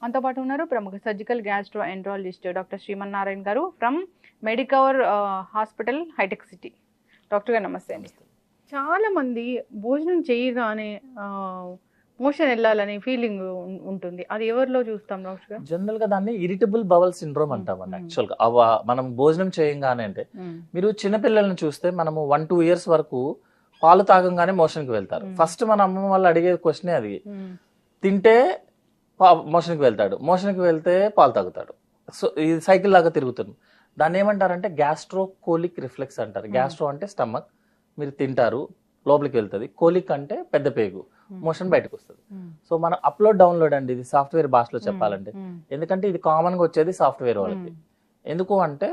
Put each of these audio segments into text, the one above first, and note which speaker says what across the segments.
Speaker 1: మనతో పాటు ఉన్నారు ప్రముఖ surgical gastroenterologist doctor Srimannarayana గారు from Medicover hospital Hitech City. Doctor గారు నమస్తే అండి. చాలా మంది భోజనం చేయగానే మోషన్ వెళ్ళాలని ఫీలింగ్ ఉంటుంది, అది ఎవరిలో చూస్తాం డాక్టర్ గారు?
Speaker 2: జనరల్ గా దాన్ని ఇరిటబుల్ బవల్ సిండ్రోమ్ అంటామండి. యాక్చువల్ గా మనం భోజనం చేయంగానే అంటే మీరు చిన్నపిల్లల్ని చూస్తే మనము 1-2 years వరకు పాలు తాగంగానే మోషన్ కి వెళ్తారు. ఫస్ట్ మన అమ్మ వాళ్ళు అడిగే క్వశ్చన్ అది, తింటే మోషన్ కి వెళ్తాడు, మోషన్ కి వెళ్తే పాలు తాగుతాడు. సో ఇది సైకిల్ లాగా తిరుగుతుంది. దాన్ని ఏమంటారంటే గ్యాస్ట్రోకోలిక్ రిఫ్లెక్స్ అంటారు. గ్యాస్ట్రో అంటే స్టమక్, మీరు తింటారు లోపలికి వెళ్తుంది. కోలిక్ అంటే పెద్ద పేగు, మోషన్ బయటకు వస్తుంది. సో మనం అప్లోడ్ డౌన్లోడ్ అండి, ఇది సాఫ్ట్వేర్ భాషలో చెప్పాలంటే. ఎందుకంటే ఇది కామన్ గా వచ్చేది సాఫ్ట్వేర్ వాళ్ళకి. ఎందుకు అంటే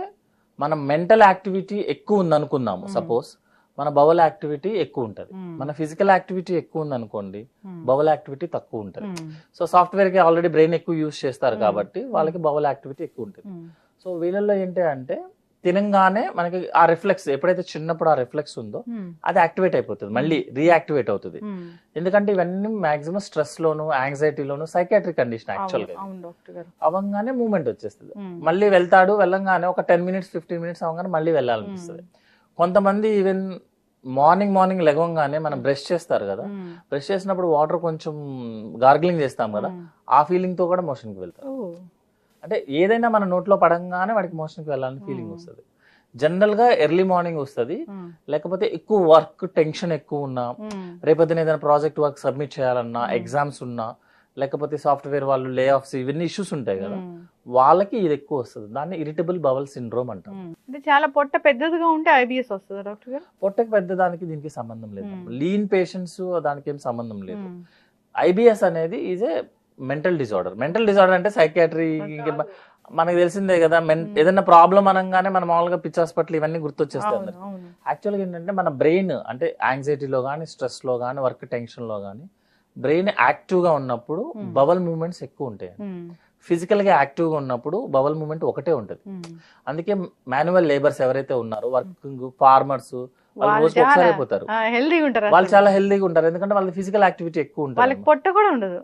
Speaker 2: మన మెంటల్ యాక్టివిటీ ఎక్కువ ఉంది అనుకుందాము, సపోజ్ మన బవల్ యాక్టివిటీ ఎక్కువ ఉంటుంది, మన ఫిజికల్ యాక్టివిటీ ఎక్కువ ఉంది అనుకోండి, బవల్ యాక్టివిటీ తక్కువ ఉంటుంది. సో సాఫ్ట్వేర్ కి ఆల్రెడీ బ్రెయిన్ ఎక్కువ యూజ్ చేస్తారు కాబట్టి వాళ్ళకి బవల్ యాక్టివిటీ ఎక్కువ ఉంటుంది. సో వీళ్ళల్లో ఏంటి అంటే తినంగానే మనకి ఆ రిఫ్లెక్స్ ఎప్పుడైతే చిన్నప్పుడు ఆ రిఫ్లెక్స్ ఉందో అది యాక్టివేట్ అయిపోతుంది, మళ్ళీ రీయాక్టివేట్ అవుతుంది. ఎందుకంటే ఇవన్నీ మాక్సిమం స్ట్రెస్ లోను, యాంగ్జైటీలోను, సైకాట్రిక్ కండిషన్ యాక్చువల్ గా. అవ్వగానే మూవ్మెంట్ వచ్చేస్తుంది, మళ్ళీ వెళ్తాడు, వెళ్ళంగానే ఒక 10 minutes 15 minutes అవ్వగానే మళ్ళీ వెళ్ళాలనిపిస్తుంది. కొంతమంది ఈవెన్ మార్నింగ్ లెగవంగానే మనం బ్రష్ చేస్తారు కదా, బ్రష్ చేసినప్పుడు వాటర్ కొంచెం గార్గిలింగ్ చేస్తాం కదా, ఆ ఫీలింగ్ తో కూడా మోషన్ కి వెళ్తారు. అంటే ఏదైనా మన నోట్లో పడంగానే వాడికి మోషన్ కి వెళ్ళాలని ఫీలింగ్ వస్తుంది. జనరల్ గా ఎర్లీ మార్నింగ్ వస్తుంది, లేకపోతే ఎక్కువ వర్క్ టెన్షన్ ఎక్కువ ఉన్నా, రేపొద్దున ఏదైనా ప్రాజెక్ట్ వర్క్ సబ్మిట్ చేయాలన్నా, ఎగ్జామ్స్ ఉన్నా, లేకపోతే సాఫ్ట్వేర్ వాళ్ళు లే ఆఫ్స్ ఇవన్నీ ఇష్యూస్ ఉంటాయి కదా, వాళ్ళకి ఇది ఎక్కువ వస్తుంది. దాన్ని ఇరిటబుల్ బవల్ సిండ్రోమ్ అంటాం.
Speaker 1: చాలా పొట్ట పెద్దదిగా ఉంటే ఐబిఎస్ వస్తుంది డాక్టర్ గారు?
Speaker 2: పొట్టకి పెద్ద దానికి దీనికి సంబంధం లేదు. లీన్ పేషెంట్స్ దానికి ఏం సంబంధం లేదు. ఐబిఎస్ అనేది is a mental disorder. Mental disorder అంటే సైకాట్రీ మనకు తెలిసిందే కదా. ఏదైనా ప్రాబ్లం అనగానే మన మామూలుగా పిచ్చి హాస్పిటల్ ఇవన్నీ గుర్తొచ్చేస్తాయి. యాక్చువల్గా ఏంటంటే మన బ్రెయిన్ అంటే యాంగ్జైటీలో కానీ, స్ట్రెస్ లో కానీ, వర్క్ టెన్షన్ లో కానీ బ్రెయిన్ యాక్టివ్ గా ఉన్నప్పుడు బవల్ మూవ్మెంట్స్ ఎక్కువ ఉంటాయి. ఫిజికల్ గా యాక్టివ్ గా ఉన్నప్పుడు బవల్ మూవ్మెంట్ ఒకటే ఉంటుంది. అందుకే మాన్యువల్ లేబర్స్ ఎవరైతే ఉన్నారో, వర్కింగ్ ఫార్మర్స్, వాళ్ళు రోజుకి ఒకసారి అయిపోతారు, వాళ్ళు చాలా హెల్దీగా ఉంటారు. ఎందుకంటే వాళ్ళకి ఫిజికల్ యాక్టివిటీ ఎక్కువ ఉంటుంది,
Speaker 1: వాళ్ళకి పొట్ట కూడా ఉండదు.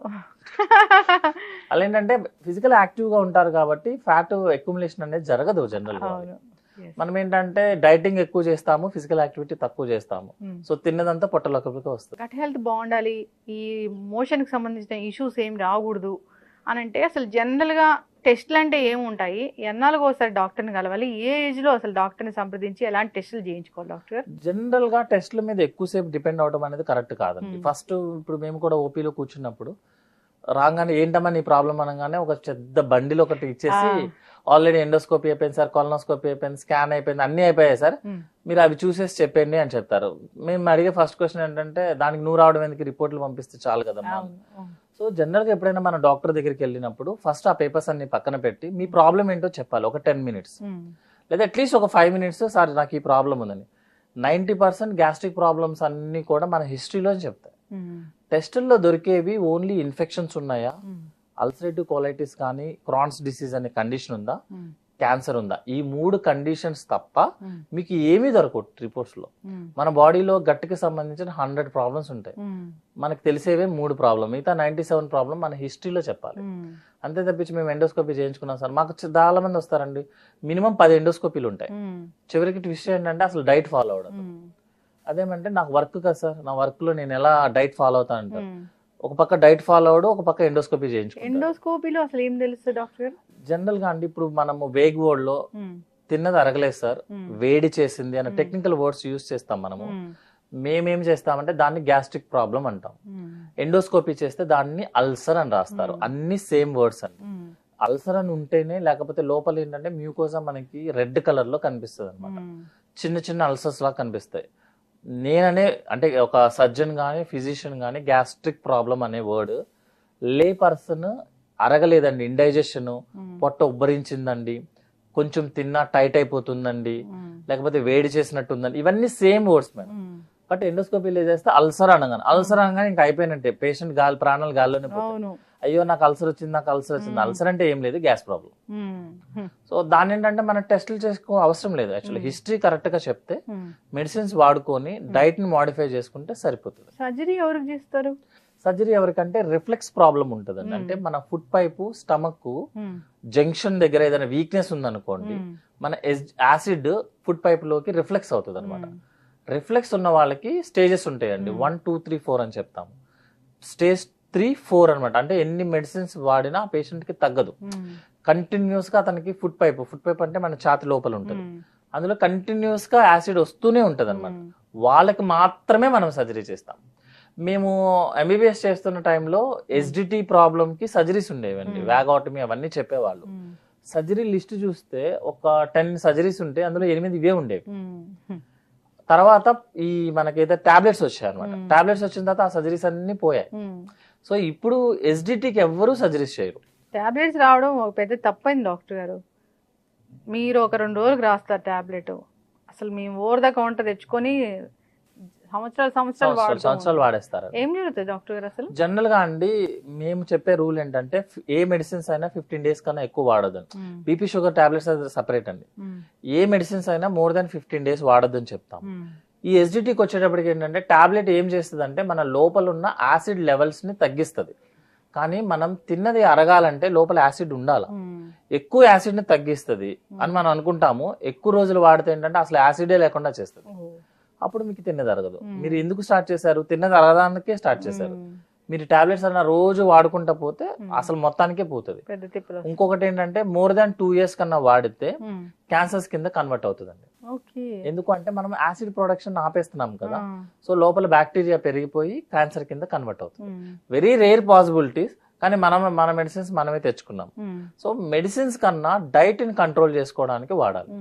Speaker 2: వాళ్ళు ఏంటంటే ఫిజికల్ యాక్టివ్ గా ఉంటారు కాబట్టి ఫ్యాట్ అక్యుములేషన్ అనేది జరగదు జనరల్ గా. మనం ఏంటంటే డైటింగ్ ఎక్కువ చేస్తాము, ఫిజికల్ యాక్టివిటీ తక్కువ చేస్తాము. సో తిన్నదంతా పొట్టలోకి వస్తుంది.
Speaker 1: గట్ హెల్త్ బాగుండాలి, ఈ మోషన్ కి సంబంధించిన ఇష్యూస్ ఏం రాకూడదు అని అంటే అసలు జనరల్ గా టెస్ట్లు అంటే ఏముంటాయి? ఎన్నాళ్ళకి ఒకసారి డాక్టర్ని కలవాలి? ఏ ఏజ్ లో అసలు డాక్టర్ని సంప్రదించి ఎలాంటి టెస్టులు చేయించుకోవాలి డాక్టర్?
Speaker 2: జనరల్ గా టెస్ట్ల మీద ఎక్కువసేపు డిపెండ్ అవడం అనేది కరెక్ట్ కాదండి. ఫస్ట్ ఇప్పుడు మేము కూడా ఓపీలో కూర్చున్నప్పుడు రాగానే ఏంటమ్మా నీ ప్రాబ్లం అనగానే ఒక పెద్ద బండిలో ఒకటి ఇచ్చేసి, ఆల్రెడీ ఎండోస్కోపీ అయిపోయింది సార్, కొలనోస్కోపీ అయిపోయింది, స్కాన్ అయిపోయింది, అన్ని అయిపోయాయి సార్, మీరు అవి చూసేసి చెప్పండి అని చెప్తారు. మేము అడిగే ఫస్ట్ క్వశ్చన్ ఏంటంటే దానికి నువ్వు రావడం ఎందుకు, రిపోర్ట్లు పంపిస్తే చాలు కదమ్మా. సో జనరల్ గా ఎప్పుడైనా మన డాక్టర్ దగ్గరికి వెళ్ళినప్పుడు ఫస్ట్ ఆ పేపర్స్ అన్ని పక్కన పెట్టి మీ ప్రాబ్లం ఏంటో చెప్పాలి. ఒక 10 minutes లేదా అట్లీస్ట్ ఒక 5 minutes, సార్ నాకు ఈ ప్రాబ్లం ఉందని. 90% గ్యాస్ట్రిక్ ప్రాబ్లమ్స్ అన్ని కూడా మన హిస్టరీలో చెప్తాయి. టెస్టుల్లో దొరికేవి ఓన్లీ ఇన్ఫెక్షన్స్ ఉన్నాయా, అల్సరేటివ్ కోలైటిస్ కానీ, క్రాన్స్ డిసీజ్ అనే కండిషన్ ఉందా, క్యాన్సర్ ఉందా, ఈ 3 కండిషన్స్ తప్ప మీకు ఏమీ దొరకవు రిపోర్ట్స్ లో. మన బాడీలో గట్టికి సంబంధించిన 100 ప్రాబ్లమ్స్ ఉంటాయి, మనకు తెలిసేవే 3 ప్రాబ్లమ్, మిగతా 97 ప్రాబ్లమ్ మన హిస్టరీలో చెప్పాలి. అంతే తప్పించి మేము ఎండోస్కోపీ చేయించుకున్నాం సార్, మాకు చాలా మంది వస్తారండి, మినిమం 10 ఎండోస్కోపీలు ఉంటాయి. చివరికి ట్విస్ట్ ఏంటంటే అసలు డైట్ ఫాలో అవడం. అదేమంటే నాకు వర్క్ కదా సార్, నా వర్క్ లో నేను ఎలా డైట్ ఫాలో అవుతా అంటారు. ఒక పక్క డైట్ ఫాలో అవడం, ఒక పక్క ఎండోస్కోపీ చేయించుకుంటాం.
Speaker 1: ఎండోస్కోపీలో అసలు ఏం తెలుస్తుంది డాక్టర్?
Speaker 2: జనరల్ గా అండి ఇప్పుడు మనము వేగ్ వర్డ్ లో తిన్నది అరగలేదు సార్, వేడి చేసింది అనే టెక్నికల్ వర్డ్స్ యూజ్ చేస్తాం మనము. మేమేం చేస్తామంటే దాన్ని గ్యాస్ట్రిక్ ప్రాబ్లం అంటాం. ఎండోస్కోపీ చేస్తే దాన్ని అల్సర్ అని రాస్తారు. అన్ని సేమ్ వర్డ్స్ అండి. అల్సర్ అని ఉంటేనే, లేకపోతే లోపల ఏంటంటే మ్యూకోజా మనకి రెడ్ కలర్ లో కనిపిస్తుంది అనమాట, చిన్న చిన్న అల్సర్స్ లా కనిపిస్తాయి. నేననే అంటే ఒక సర్జన్ గానీ, ఫిజిషియన్ గానీ గ్యాస్ట్రిక్ ప్రాబ్లం అనే వర్డ్ లే పర్సన్ అరగలేదండి, ఇండైజెషన్, పొట్ట ఉబ్బరించిందండి, కొంచెం తిన్నా టైట్ అయిపోతుందండి, లేకపోతే వేడి చేసినట్టుందండి, ఇవన్నీ సేమ్ వర్డ్స్ మేడం. బట్ ఎండోస్కోపీలో చేస్తే అల్సర్ అనగానే ఇంకా అయిపోయినట్టే, పేషెంట్ ప్రాణాలు గాల్లోనే పోతాయి. అయ్యో నాకు అల్సర్ వచ్చింది, నాకు అల్సర్ వచ్చింది. అల్సర్ అంటే ఏం లేదు, గ్యాస్ ప్రాబ్లం. సో దాని ఏంటంటే మనం టెస్టులు చేసుకో అవసరం లేదు. యాక్చువల్లీ హిస్టరీ కరెక్ట్ గా చెప్తే మెడిసిన్స్ వాడుకొని డైట్ ని మోడిఫై చేసుకుంటే సరిపోతుంది.
Speaker 1: సర్జరీ ఎవరికి చేస్తారు?
Speaker 2: సర్జరీ ఎవరికంటే రిఫ్లెక్స్ ప్రాబ్లం ఉంటుందండి. అంటే మన ఫుడ్ పైపు స్టమక్ జంక్షన్ దగ్గర ఏదైనా వీక్నెస్ ఉందనుకోండి, మన యాసిడ్ ఫుడ్ పైప్ లోకి రిఫ్లెక్స్ అవుతుంది అనమాట. రిఫ్లెక్స్ ఉన్న వాళ్ళకి స్టేజెస్ ఉంటాయండి, 1, 2, 3, 4 అని చెప్తాము. స్టేజ్ 3, 4 అనమాట. అంటే ఎన్ని మెడిసిన్స్ వాడినా ఆ పేషెంట్ కి తగ్గదు. కంటిన్యూస్ గా అతనికి ఫుడ్ పైప్ అంటే మన ఛాతి లోపల ఉంటుంది, అందులో కంటిన్యూస్ గా యాసిడ్ వస్తూనే ఉంటది అనమాట. వాళ్ళకి మాత్రమే మనం సర్జరీ చేస్తాం. మేము ఎంబీబీఎస్ చేస్తున్న టైంలో ఎస్డిటి ప్రాబ్లమ్ కి సర్జరీస్ ఉండేవండి, వ్యాగాటమీ అవన్నీ చెప్పేవాళ్ళు. సర్జరీ లిస్ట్ చూస్తే ఒక 10 సర్జరీస్ ఉంటే అందులో 8 ఇవే ఉండేవి. తర్వాత ఈ మనకైతే టాబ్లెట్స్ వచ్చాయి అనమాట. టాబ్లెట్స్ వచ్చిన తర్వాత ఆ సర్జరీస్ అన్ని పోయాయి. సో ఇప్పుడు ఎస్డిటికి ఎవ్వరూ సర్జరీస్ చేయరు.
Speaker 1: టాబ్లెట్స్ రావడం ఒక పెద్ద తప్పైంది డాక్టర్ గారు. మీరు ఒక 2 రోజులకు రాస్తారు టాబ్లెట్, అసలు మేము ఓవర్ ద కౌంటర్ తెచ్చుకొని సంవత్సరాలు
Speaker 2: వాడేస్తారు.
Speaker 1: ఏం జరుగుతుంది డాక్టర్ గారు అసలు?
Speaker 2: జనరల్ గా అండి మేము చెప్పే రూల్ ఏంటంటే ఏ మెడిసిన్స్ అయినా 15 days కన్నా ఎక్కువ వాడొద్దు. బీపీ షుగర్ టాబ్లెట్స్ సపరేట్ అండి. ఏ మెడిసిన్స్ అయినా more than 15 days వాడొద్దు అని చెప్తాం. ఈ ఎస్డిటికి వచ్చేటప్పటికి ఏంటంటే టాబ్లెట్ ఏం చేస్తుంది అంటే మన లోపల ఉన్న యాసిడ్ లెవెల్స్ ని తగ్గిస్తుంది. కానీ మనం తిన్నది అరగాలంటే లోపల యాసిడ్ ఉండాలి. ఎక్కువ యాసిడ్ ని తగ్గిస్తుంది అని మనం అనుకుంటాము. ఎక్కువ రోజులు వాడితే ఏంటంటే అసలు యాసిడే లేకుండా చేస్తుంది. అప్పుడు మీకు తిన్నది అరగదు. మీరు ఎందుకు స్టార్ట్ చేశారు? తిన్నది అరగడానికే స్టార్ట్ చేశారు. మీరు టాబ్లెట్స్ అన్న రోజు వాడుకుంటా పోతే అసలు మొత్తానికే పోతుంది. ఇంకొకటి ఏంటంటే more than 2 years కన్నా వాడితే క్యాన్సర్స్ కింద కన్వర్ట్ అవుతుందండి. ఎందుకు అంటే మనం యాసిడ్ ప్రొడక్షన్ ఆపేస్తున్నాం కదా, సో లోపల బ్యాక్టీరియా పెరిగిపోయి క్యాన్సర్ కింద కన్వర్ట్ అవుతుంది. వెరీ రేర్ పాసిబిలిటీస్, కానీ మన మెడిసిన్స్ మనమే తెచ్చుకున్నాం. సో మెడిసిన్స్ కన్నా డైట్ ని కంట్రోల్ చేసుకోవడానికి వాడాలి.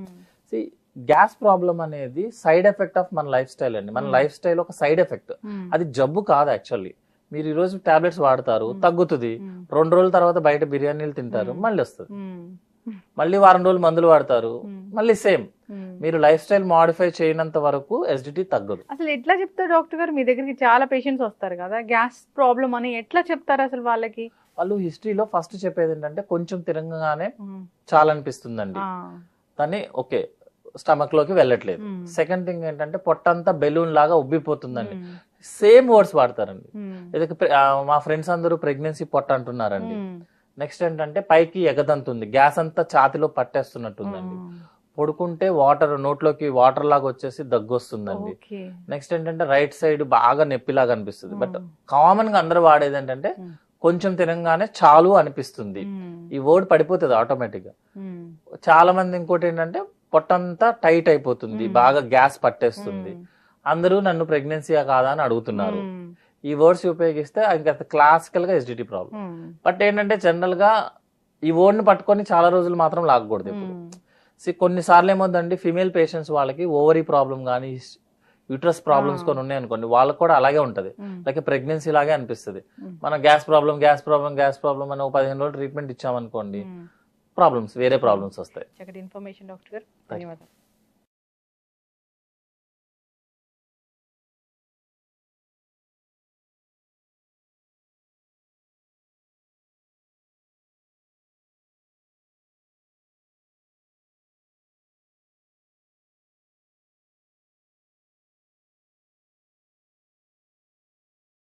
Speaker 2: గ్యాస్ ప్రాబ్లం అనేది సైడ్ ఎఫెక్ట్ ఆఫ్ మన లైఫ్ స్టైల్ అండి. మన లైఫ్ స్టైల్ ఒక సైడ్ ఎఫెక్ట్, అది జబ్బు కాదు యాక్చువల్లీ. మీరు ఈ రోజు టాబ్లెట్స్ వాడతారు, తగ్గుతుంది. 2 రోజుల తర్వాత బయట బిర్యానీలు తింటారు, మళ్ళీ వస్తుంది. మళ్ళీ వారం రోజులు మందులు వాడతారు, మళ్ళీ సేమ్. మీరు లైఫ్ స్టైల్ మాడిఫై చేయనంత వరకు ఎస్డిటి తగ్గదు.
Speaker 1: అసలు ఎట్లా చెప్తారు డాక్టర్ గారు? మీ దగ్గరికి చాలా పేషెంట్స్ వస్తారు కదా, గ్యాస్ ప్రాబ్లం అని ఎట్లా చెప్తారు అసలు వాళ్ళకి?
Speaker 2: వాళ్ళు హిస్టరీలో ఫస్ట్ చెప్పేది ఏంటంటే కొంచెం తిరగగానే చాలా అనిపిస్తుందండి, కానీ ఓకే స్టమక్ లోకి వెళ్ళట్లేదు. సెకండ్ థింగ్ ఏంటంటే పొట్టంతా బెలూన్ లాగా ఉబ్బిపోతుందండి. సేమ్ వర్డ్స్ వాడతారండి. మా ఫ్రెండ్స్ అందరూ ప్రెగ్నెన్సీ పొట్ట అంటున్నారండి. నెక్స్ట్ ఏంటంటే పైకి ఎగదంతుంది, గ్యాస్ అంతా ఛాతిలో పట్టేస్తున్నట్టుందండి. పడుకుంటే నోట్లోకి వాటర్ లాగా వచ్చేసి దగ్గు వస్తుందండి. నెక్స్ట్ ఏంటంటే రైట్ సైడ్ బాగా నొప్పిలాగా అనిపిస్తుంది. బట్ కామన్ గా అందరూ వాడేది ఏంటంటే కొంచెం తినగానే చాలు అనిపిస్తుంది. ఈ వర్డ్ పడిపోతుంది ఆటోమేటిక్ గా. చాలా మంది ఇంకోటి ఏంటంటే పొట్టంతా టైట్ అయిపోతుంది, బాగా గ్యాస్ పట్టేస్తుంది. అందరూ నన్ను ప్రెగ్నెన్సీయా కాదా అని అడుగుతున్నారు. ఈ వర్డ్స్ ఉపయోగిస్తే ఇంకా క్లాసికల్ గా ఎస్డిటి ప్రాబ్లం. బట్ ఏంటంటే జనరల్ గా ఈ వర్డ్ ని పట్టుకొని చాలా రోజులు మాత్రం లాగకూడదు. ఇప్పుడు కొన్నిసార్లు ఏమవుతుందండి, ఫిమేల్ పేషెంట్స్ వాళ్ళకి ఓవరీ ప్రాబ్లం కానీ యూట్రస్ ప్రాబ్లమ్స్ కొన్ని ఉన్నాయి అనుకోండి, వాళ్ళకి కూడా అలాగే ఉంటది, లైక్ ప్రెగ్నెన్సీ లాగే అనిపిస్తుంది. మనం గ్యాస్ ప్రాబ్లం అని 15 రోజులు ట్రీట్మెంట్ ఇచ్చామనుకోండి, ప్రాబ్లమ్స్ వేరే ప్రాబ్లమ్స్ వస్తాయి.
Speaker 1: ఇన్ఫర్మేషన్ డాక్టర్ గారు, ధన్యవాదాలు.